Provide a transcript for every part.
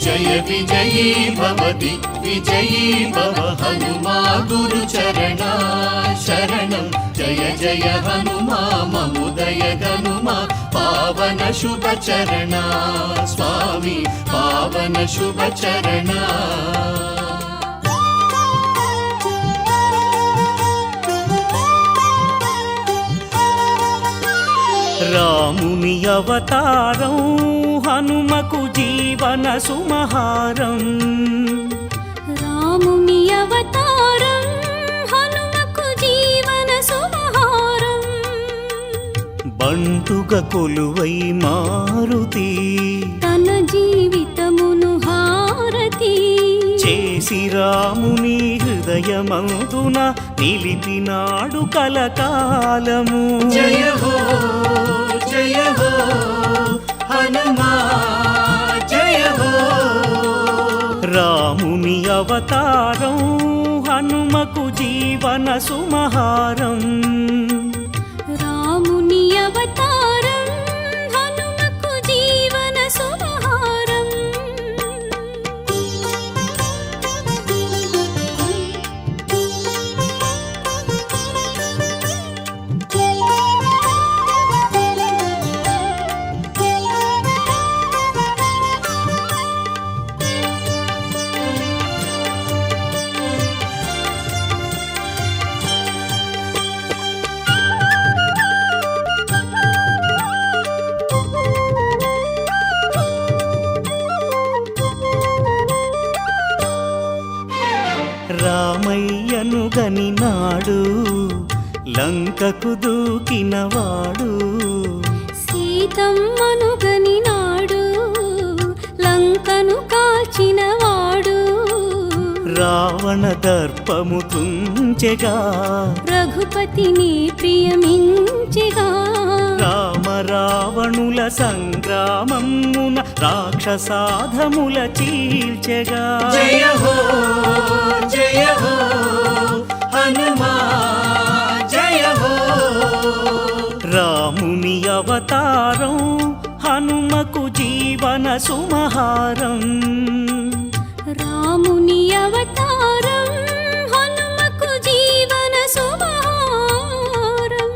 जय विजयी भव दिग्विजयी भव हनुमा गुरुचरणा शरणं जय जय हनुमा ममुदय हनुमा पावन शुभ चरणा स्वामी पावन शुभ चरणा రాముని అవతారం హనుమకు జీవన సుమహారం రాముని అవతారం హనుమకు జీవన సుమహారం బంటుగా కొలువై మారుతి తన జీవితమును హారతి చేసి రాముని హృదయమందున నిలిపినాడు కలకాలము जय हो हनुमा जय हो రాముని అవతారం హనుమకు జీవన సుమహారం రాముని అవతారం హనుమకు జీవన సుమహారం రామయ్యను గనినాడు లంకకు దూకినవాడు సీతమ్మను గనినాడు లంకను కాల్చినవాడు రావణ దర్పము తుంచెగా రఘుపతిని ప్రియమించెగా రామ రావణుల సంగ్రామమున రాక్షసాధముల చీల్చెగా जय हो हनुमा जय हो రాముని అవతారం హనుమకు జీవన సుమహారం రాముని అవతారం హనుమకు జీవన సుమహారం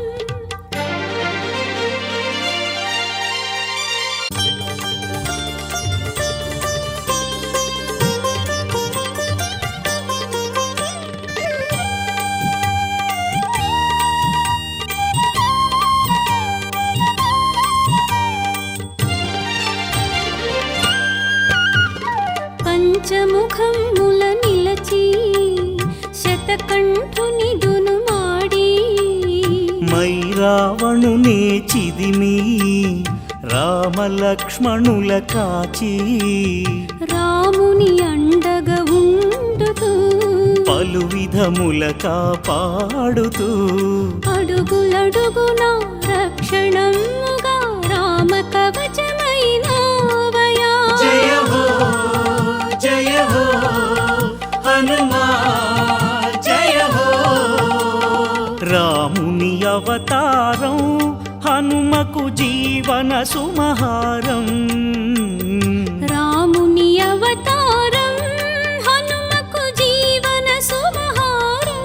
పంచముఖముల నిలచి శతకంఠుని దునుమాడి మై రావణునే చిదిమి రామ లక్ష్మణుల కాచి రాముని అండగా ఉండుతూ పలు విధముల కాపాడుతూ అడుగులడుగున రక్షణముగా రామ కవచమైనవయా जय हो हनुमा जय हो రాముని అవతారం హనుమకు జీవన సుమహారం రాముని అవతారం హనుమకు జీవన సుమహారం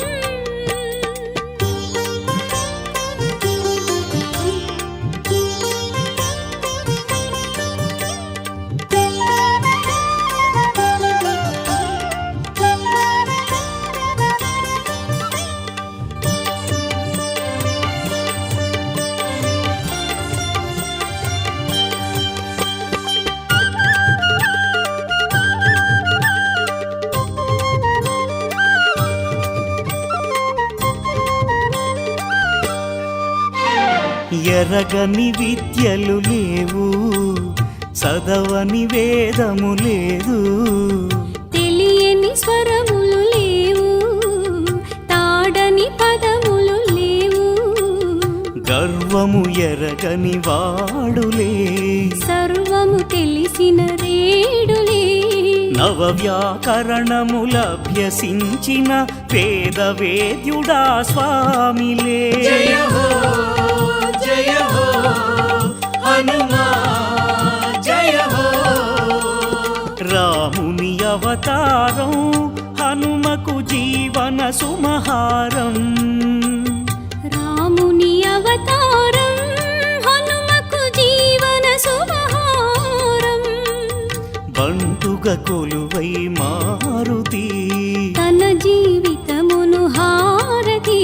ఎరగని విద్యలు లేవు చదవని వేదము లేదు తెలియని స్వరములు లేవు తాడని పదములు లేవు గర్వము ఎరగని వాడులే సర్వము తెలిసిన రేడులే నవ వ్యాకరణములభ్యసించిన వేద వేద్యుడా స్వామిలే जय हो हनुमा जय हो రా అవతారం హనుమకు జీవన సుమహారం రాముని అవతారం హనుమకు జీవన సుమహారం బంటుగా కొలువై మారుతి తన జీవితమును హారతి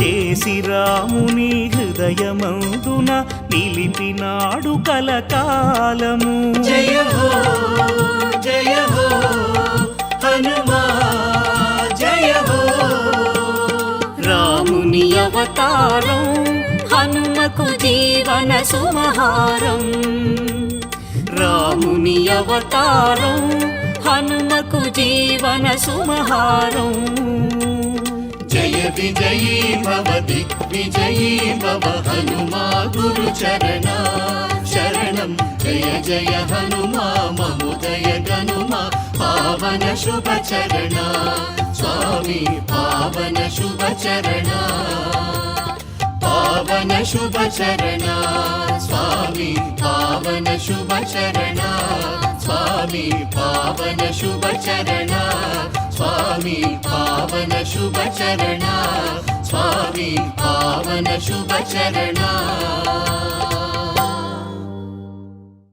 చేసి రాముని హృదయమందున నిలిపినాడు కలకాలము జయ హో హనుమా జయ హో రాముని అవతారం హనుమకు జీవన సుమహారం రాముని అవతారం హనుమకు జీవన సుమహారం జయ విజయీ భవ దిగ్విజయీ భవ హనుమా గురు చరణ శరణం జయ జయ హనుమా మముదయ గనుమా పావన శుభ చరణ స్వామి పావన శుభ చరణ పావన శుభ చరణ స్వామి పావన శుభ చరణ స్వామి పావన శుభ చరణ స్వామి పావన శుభ చరణ స్వామి పావన శుభ చరణ